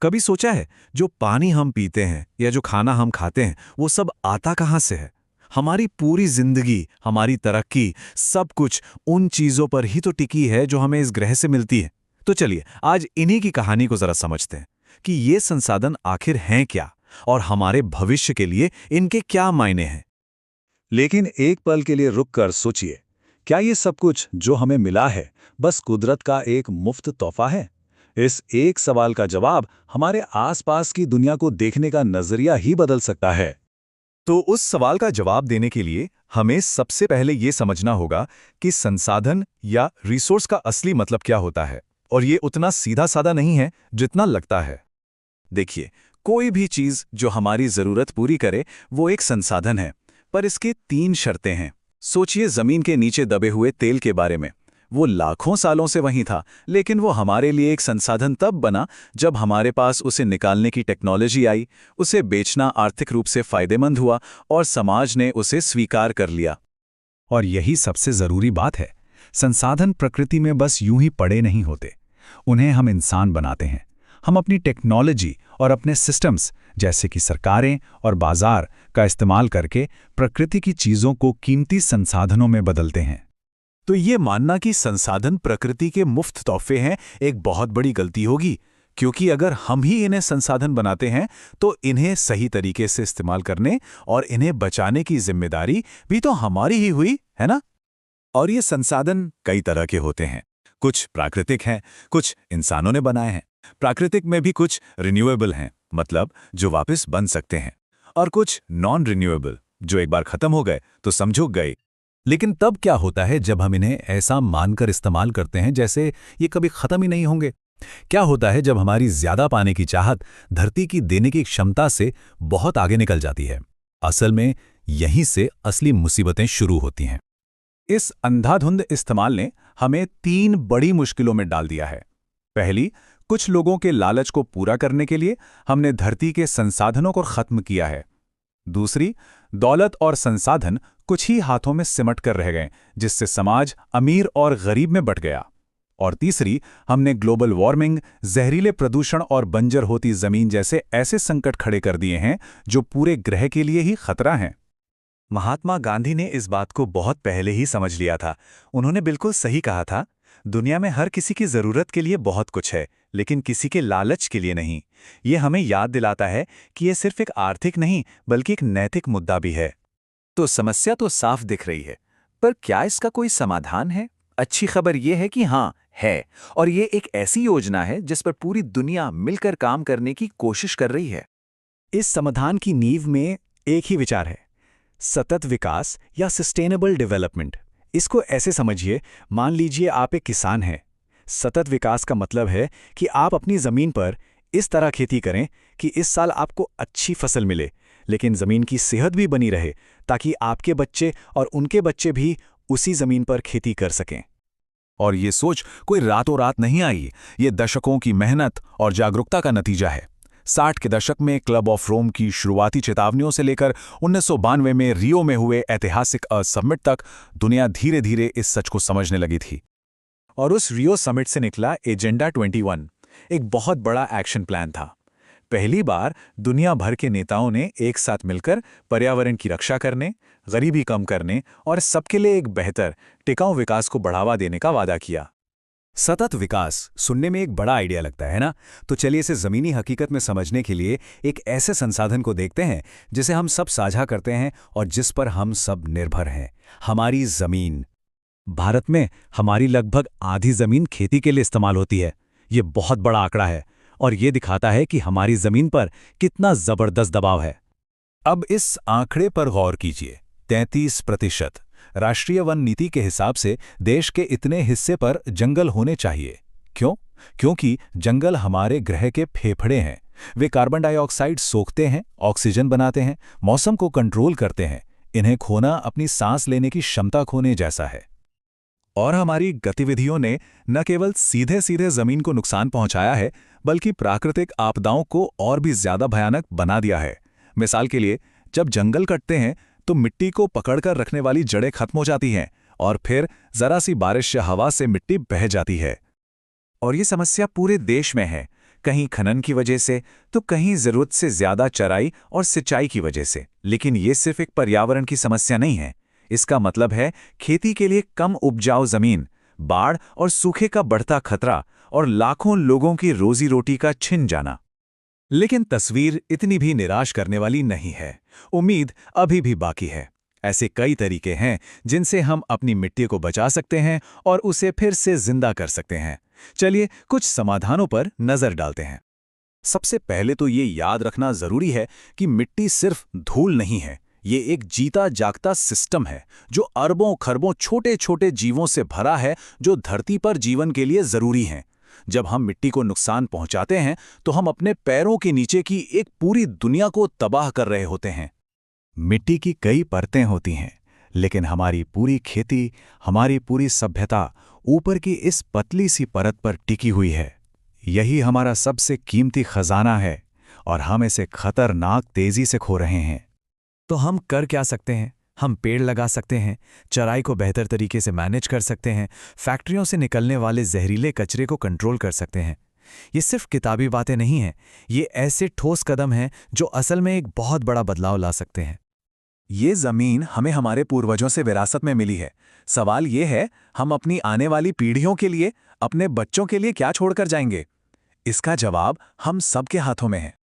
कभी सोचा है, जो पानी हम पीते हैं या जो खाना हम खाते हैं, वो सब आता कहाँ से है? हमारी पूरी जिंदगी, हमारी तरक्की, सब कुछ उन चीजों पर ही तो टिकी है जो हमें इस ग्रह से मिलती है। तो चलिए आज इन्हीं की कहानी को जरा समझते हैं कि ये संसाधन आखिर हैं क्या और हमारे भविष्य के लिए इनके क्या मायने हैं। लेकिन एक पल के लिए रुक कर सोचिए, क्या ये सब कुछ जो हमें मिला है बस कुदरत का एक मुफ्त तोहफा है? इस एक सवाल का जवाब हमारे आसपास की दुनिया को देखने का नजरिया ही बदल सकता है। तो उस सवाल का जवाब देने के लिए हमें सबसे पहले ये समझना होगा कि संसाधन या रिसोर्स का असली मतलब क्या होता है, और ये उतना सीधा साधा नहीं है जितना लगता है। देखिए, कोई भी चीज जो हमारी जरूरत पूरी करे वो एक संसाधन है, पर इसके 3 शर्तें हैं। सोचिए जमीन के नीचे दबे हुए तेल के बारे में। वो लाखों सालों से वहीं था, लेकिन वो हमारे लिए एक संसाधन तब बना जब हमारे पास उसे निकालने की टेक्नोलॉजी आई, उसे बेचना आर्थिक रूप से फायदेमंद हुआ और समाज ने उसे स्वीकार कर लिया। और यही सबसे जरूरी बात है, संसाधन प्रकृति में बस यूं ही पड़े नहीं होते, उन्हें हम इंसान बनाते हैं। हम अपनी टेक्नोलॉजी और अपने सिस्टम्स जैसे कि सरकारें और बाजार का इस्तेमाल करके प्रकृति की चीजों को कीमती संसाधनों में बदलते हैं। तो ये मानना कि संसाधन प्रकृति के मुफ्त तोहफे हैं एक बहुत बड़ी गलती होगी, क्योंकि अगर हम ही इन्हें संसाधन बनाते हैं तो इन्हें सही तरीके से इस्तेमाल करने और इन्हें बचाने की जिम्मेदारी भी तो हमारी ही हुई, है ना? और ये संसाधन कई तरह के होते हैं। कुछ प्राकृतिक हैं, कुछ इंसानों ने बनाए हैं। प्राकृतिक में भी कुछ रिन्यूएबल हैं, मतलब जो वापस बन सकते हैं, और कुछ नॉन रिन्यूएबल, जो एक बार खत्म हो गए तो समझो गए। लेकिन तब क्या होता है जब हम इन्हें ऐसा मानकर इस्तेमाल करते हैं जैसे ये कभी खत्म ही नहीं होंगे? क्या होता है जब हमारी ज्यादा पाने की चाहत धरती की देने की क्षमता से बहुत आगे निकल जाती है? असल में यहीं से असली मुसीबतें शुरू होती हैं। इस अंधाधुंध इस्तेमाल ने हमें 3 बड़ी मुश्किलों में डाल दिया है। पहली, कुछ लोगों के लालच को पूरा करने के लिए हमने धरती के संसाधनों को खत्म किया है। दूसरी, दौलत और संसाधन कुछ ही हाथों में सिमट कर रह गए, जिससे समाज अमीर और गरीब में बंट गया। और तीसरी, हमने ग्लोबल वार्मिंग, जहरीले प्रदूषण और बंजर होती जमीन जैसे ऐसे संकट खड़े कर दिए हैं जो पूरे ग्रह के लिए ही खतरा हैं। महात्मा गांधी ने इस बात को बहुत पहले ही समझ लिया था। उन्होंने बिल्कुल सही कहा था, दुनिया में हर किसी की जरूरत के लिए बहुत कुछ है, लेकिन किसी के लालच के लिए नहीं। ये हमें याद दिलाता है कि ये सिर्फ एक आर्थिक नहीं बल्कि एक नैतिक मुद्दा भी है। तो समस्या तो साफ दिख रही है, पर क्या इसका कोई समाधान है? अच्छी खबर यह है कि हाँ है, और ये एक ऐसी योजना है जिस पर पूरी दुनिया मिलकर काम करने की कोशिश कर रही है। इस समाधान की नींव में एक ही विचार है, सतत विकास या सस्टेनेबल डेवलपमेंट। इसको ऐसे समझिए, मान लीजिए आप एक किसान हैं। सतत विकास का मतलब है कि आप अपनी जमीन पर इस तरह खेती करें कि इस साल आपको अच्छी फसल मिले, लेकिन जमीन की सेहत भी बनी रहे, ताकि आपके बच्चे और उनके बच्चे भी उसी जमीन पर खेती कर सकें। और ये सोच कोई रातों रात नहीं आई, ये दशकों की मेहनत और जागरूकता का नतीजा है। 60 के दशक में क्लब ऑफ रोम की शुरुआती चेतावनियों से लेकर 1992 में रियो में हुए ऐतिहासिक समिट तक दुनिया धीरे धीरे इस सच को समझने लगी थी। और उस रियो समिट से निकला एजेंडा 21, एक बहुत बड़ा एक्शन प्लान था। पहली बार दुनिया भर के नेताओं ने एक साथ मिलकर पर्यावरण की रक्षा करने, गरीबी कम करने और सबके लिए एक बेहतर, टिकाऊ विकास को बढ़ावा देने का वादा किया। सतत विकास सुनने में एक बड़ा आइडिया लगता है ना? तो चलिए इसे जमीनी हकीकत में समझने के लिए एक ऐसे संसाधन को देखते हैं जिसे हम सब साझा करते हैं और जिस पर हम सब निर्भर हैं, हमारी जमीन। भारत में हमारी लगभग आधी जमीन खेती के लिए इस्तेमाल होती है। ये बहुत बड़ा आंकड़ा है और ये दिखाता है कि हमारी जमीन पर कितना जबरदस्त दबाव है। अब इस आंकड़े पर गौर कीजिए, 33%। राष्ट्रीय वन नीति के हिसाब से देश के इतने हिस्से पर जंगल होने चाहिए। क्यों? क्योंकि जंगल हमारे ग्रह के फेफड़े हैं। वे कार्बन डाइऑक्साइड सोखते हैं, ऑक्सीजन बनाते हैं, मौसम को कंट्रोल करते हैं। इन्हें खोना अपनी सांस लेने की क्षमता खोने जैसा है। और हमारी गतिविधियों ने न केवल सीधे सीधे जमीन को नुकसान पहुंचाया है, बल्कि प्राकृतिक आपदाओं को और भी ज्यादा भयानक बना दिया है। मिसाल के लिए, जब जंगल कटते हैं तो मिट्टी को पकड़कर रखने वाली जड़ें खत्म हो जाती हैं और फिर जरा सी बारिश या हवा से मिट्टी बह जाती है। और ये समस्या पूरे देश में है। कहीं खनन की वजह से तो कहीं जरूरत से ज्यादा चराई और सिंचाई की वजह से। लेकिन ये सिर्फ एक पर्यावरण की समस्या नहीं है। इसका मतलब है खेती के लिए कम उपजाऊ जमीन, बाढ़ और सूखे का बढ़ता खतरा और लाखों लोगों की रोजी रोटी का छिन जाना। लेकिन तस्वीर इतनी भी निराश करने वाली नहीं है। उम्मीद अभी भी बाकी है। ऐसे कई तरीके हैं जिनसे हम अपनी मिट्टी को बचा सकते हैं और उसे फिर से जिंदा कर सकते हैं। चलिए कुछ समाधानों पर नजर डालते हैं। सबसे पहले तो ये याद रखना जरूरी है कि मिट्टी सिर्फ धूल नहीं है। ये एक जीता जागता सिस्टम है जो अरबों खरबों छोटे छोटे जीवों से भरा है, जो धरती पर जीवन के लिए जरूरी हैं। जब हम मिट्टी को नुकसान पहुंचाते हैं तो हम अपने पैरों के नीचे की एक पूरी दुनिया को तबाह कर रहे होते हैं। मिट्टी की कई परतें होती हैं, लेकिन हमारी पूरी खेती, हमारी पूरी सभ्यता ऊपर की इस पतली सी परत पर टिकी हुई है। यही हमारा सबसे कीमती खजाना है और हम इसे खतरनाक तेजी से खो रहे हैं। तो हम कर क्या सकते हैं? हम पेड़ लगा सकते हैं, चराई को बेहतर तरीके से मैनेज कर सकते हैं, फैक्ट्रियों से निकलने वाले जहरीले कचरे को कंट्रोल कर सकते हैं। ये सिर्फ किताबी बातें नहीं हैं, ये ऐसे ठोस कदम हैं जो असल में एक बहुत बड़ा बदलाव ला सकते हैं। ये जमीन हमें हमारे पूर्वजों से विरासत में मिली है। सवाल ये है, हम अपनी आने वाली पीढ़ियों के लिए, अपने बच्चों के लिए क्या छोड़कर जाएंगे? इसका जवाब हम सबके हाथों में है।